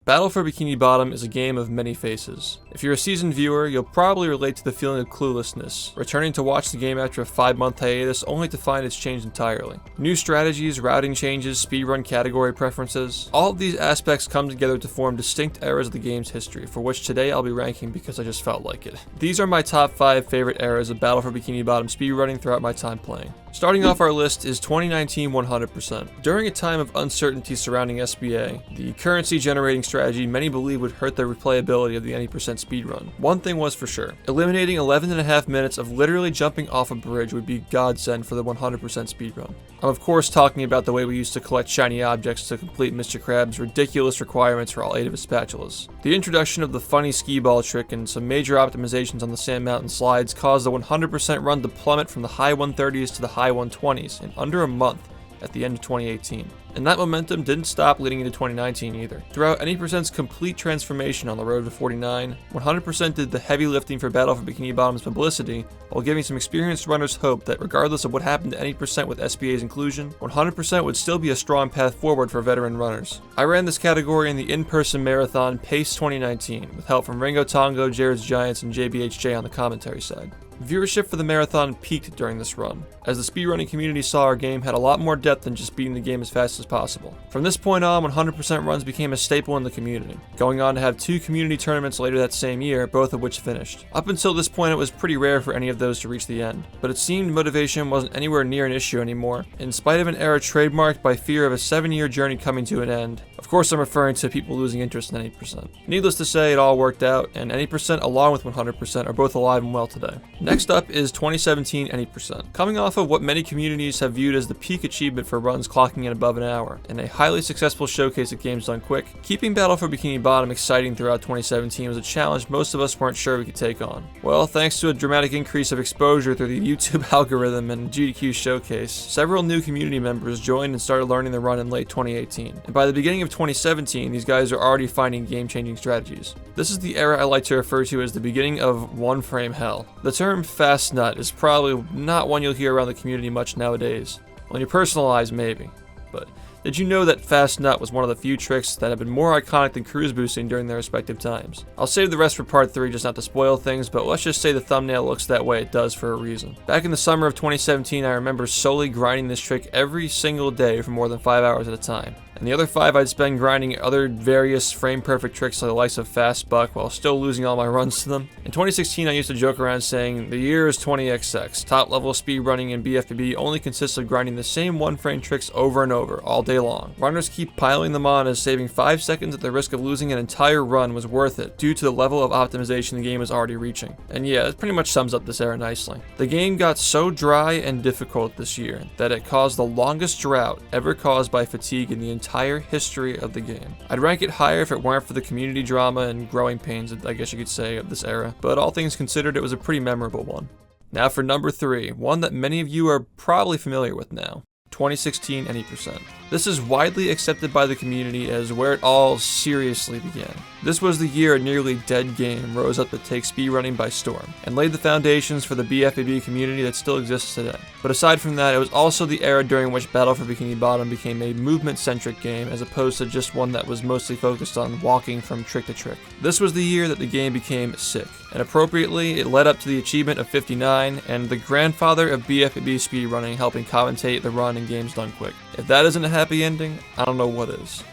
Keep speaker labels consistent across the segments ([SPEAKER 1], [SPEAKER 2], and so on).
[SPEAKER 1] Battle for Bikini Bottom is a game of many faces. If you're a seasoned viewer, you'll probably relate to the feeling of cluelessness, returning to watch the game after a 5-month hiatus only to find it's changed entirely. New strategies, routing changes, speedrun category preferences, all of these aspects come together to form distinct eras of the game's history, for which today I'll be ranking because I just felt like it. These are my top 5 favorite eras of Battle for Bikini Bottom speedrunning throughout my time playing. Starting off our list is 2019 100%. During a time of uncertainty surrounding SBA, the currency generating strategy many believe would hurt the replayability of the any percent speedrun. One thing was for sure, eliminating 11.5 minutes of literally jumping off a bridge would be godsend for the 100% speedrun. I'm of course talking about the way we used to collect shiny objects to complete Mr. Krabs' ridiculous requirements for all 8 of his spatulas. The introduction of the funny skee ball trick and some major optimizations on the Sand Mountain slides caused the 100% run to plummet from the high 130s to the high 120s in under a month at the end of 2018. And that momentum didn't stop leading into 2019 either. Throughout any percent's complete transformation on the road to 49, 100% did the heavy lifting for Battle for Bikini Bottom's publicity, while giving some experienced runners hope that regardless of what happened to any percent with SBA's inclusion, 100% would still be a strong path forward for veteran runners. I ran this category in the in-person marathon Pace 2019, with help from Ringo Tongo, Jared's Giants, and JBHJ on the commentary side. Viewership for the marathon peaked during this run, as the speedrunning community saw our game had a lot more depth than just beating the game as fast as possible. From this point on, 100% runs became a staple in the community, going on to have 2 community tournaments later that same year, both of which finished. Up until this point, it was pretty rare for any of those to reach the end, but it seemed motivation wasn't anywhere near an issue anymore, in spite of an era trademarked by fear of a 7-year journey coming to an end. Of course, I'm referring to people losing interest in 80%. Needless to say, it all worked out, and 80% along with 100% are both alive and well today. Next up is 2017 80%. Coming off of what many communities have viewed as the peak achievement for runs clocking in above an hour, and a highly successful showcase of games done quick, keeping Battle for Bikini Bottom exciting throughout 2017 was a challenge most of us weren't sure we could take on. Well, thanks to a dramatic increase of exposure through the YouTube algorithm and GDQ showcase, several new community members joined and started learning the run in late 2018. And by the beginning of 2017, these guys are already finding game-changing strategies. This is the era I like to refer to as the beginning of one-frame hell. The term fast nut is probably not one you'll hear around the community much nowadays. Well, in your personal eyes, maybe. But did you know that fast nut was one of the few tricks that have been more iconic than cruise boosting during their respective times? I'll save the rest for part 3 just not to spoil things, but let's just say the thumbnail looks that way it does for a reason. Back in the summer of 2017, I remember solely grinding this trick every single day for more than 5 hours at a time. And the other 5 I'd spend grinding other various frame-perfect tricks like the likes of Fast Buck while still losing all my runs to them. In 2016, I used to joke around saying, the year is 20XX. Top-level speedrunning in BFBB only consists of grinding the same one-frame tricks over and over, all day long. Runners keep piling them on as saving 5 seconds at the risk of losing an entire run was worth it due to the level of optimization the game was already reaching. And yeah, it pretty much sums up this era nicely. The game got so dry and difficult this year that it caused the longest drought ever caused by fatigue in the entire history of the game. I'd rank it higher if it weren't for the community drama and growing pains, I guess you could say, of this era, but all things considered, it was a pretty memorable one. Now for number 3, one that many of you are probably familiar with now. 2016 80%. This is widely accepted by the community as where it all seriously began. This was the year a nearly dead game rose up to take speedrunning by storm, and laid the foundations for the BFBB community that still exists today. But aside from that, it was also the era during which Battle for Bikini Bottom became a movement-centric game as opposed to just one that was mostly focused on walking from trick to trick. This was the year that the game became sick, and appropriately, it led up to the achievement of 59, and the grandfather of BFBB speedrunning helping commentate the run in games done quick. If that isn't a happy ending, I don't know what is.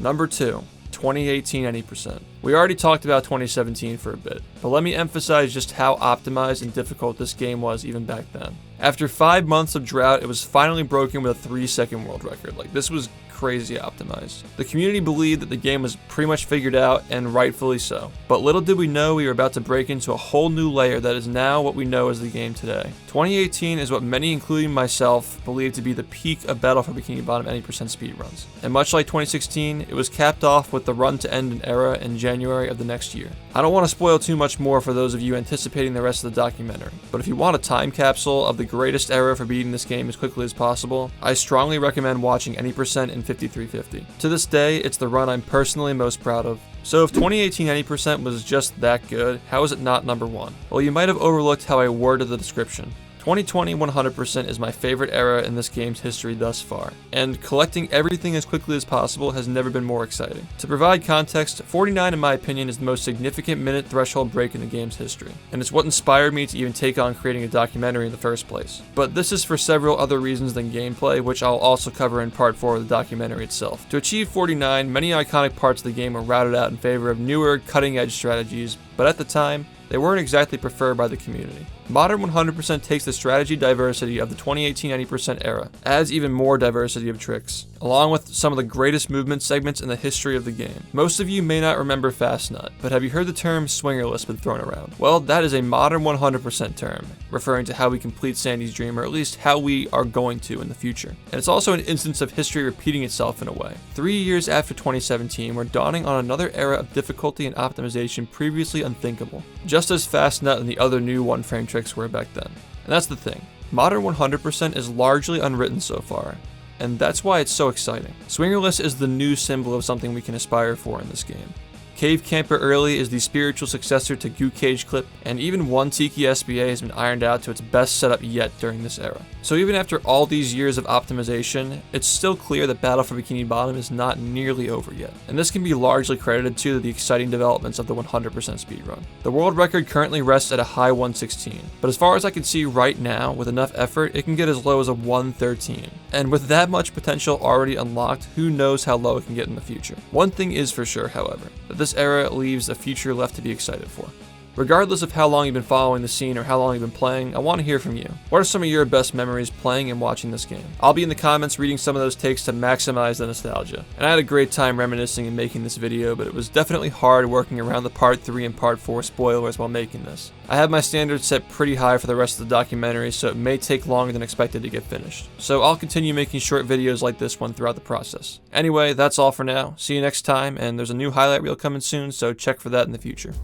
[SPEAKER 1] Number 2, 2018 80%. We already talked about 2017 for a bit, but let me emphasize just how optimized and difficult this game was even back then. After 5 months of drought, it was finally broken with a 3-second world record. This was crazy optimized. The community believed that the game was pretty much figured out, and rightfully so. But little did we know we were about to break into a whole new layer that is now what we know as the game today. 2018 is what many, including myself, believe to be the peak of Battle for Bikini Bottom 80% speedruns. And much like 2016, it was capped off with the run to end an era in January of the next year. I don't want to spoil too much more for those of you anticipating the rest of the documentary, but if you want a time capsule of the greatest era for beating this game as quickly as possible, I strongly recommend watching 80% in 5350. To this day, it's the run I'm personally most proud of. So if 2018 80% was just that good, how is it not number 1? Well, you might have overlooked how I worded the description. 2020 100% is my favorite era in this game's history thus far, and collecting everything as quickly as possible has never been more exciting. To provide context, 49 in my opinion is the most significant minute threshold break in the game's history, and it's what inspired me to even take on creating a documentary in the first place. But this is for several other reasons than gameplay, which I'll also cover in part 4 of the documentary itself. To achieve 49, many iconic parts of the game were routed out in favor of newer, cutting-edge strategies, but at the time, they weren't exactly preferred by the community. Modern 100% takes the strategy diversity of the 2018 90% era, adds even more diversity of tricks, along with some of the greatest movement segments in the history of the game. Most of you may not remember Fast Nut, but have you heard the term swingerless been thrown around? Well, that is a modern 100% term, referring to how we complete Sandy's dream, or at least how we are going to in the future. And it's also an instance of history repeating itself in a way. 3 years after 2017, we're dawning on another era of difficulty and optimization previously unthinkable, just as Fast Nut and the other new one-frame tricks were back then. And that's the thing. Modern 100% is largely unwritten so far, and that's why it's so exciting. Swingerless is the new symbol of something we can aspire for in this game. Cave Camper Early is the spiritual successor to Goo Cage Clip, and even one Tiki SBA has been ironed out to its best setup yet during this era. So even after all these years of optimization, it's still clear that Battle for Bikini Bottom is not nearly over yet, and this can be largely credited to the exciting developments of the 100% speedrun. The world record currently rests at a high 116, but as far as I can see right now, with enough effort, it can get as low as a 113. And with that much potential already unlocked, who knows how low it can get in the future. One thing is for sure, however, that this era leaves a future left to be excited for. Regardless of how long you've been following the scene or how long you've been playing, I want to hear from you. What are some of your best memories playing and watching this game? I'll be in the comments reading some of those takes to maximize the nostalgia. And I had a great time reminiscing and making this video, but it was definitely hard working around the part 3 and part 4 spoilers while making this. I have my standards set pretty high for the rest of the documentary, so it may take longer than expected to get finished. So I'll continue making short videos like this one throughout the process. Anyway, that's all for now. See you next time, and there's a new highlight reel coming soon, so check for that in the future.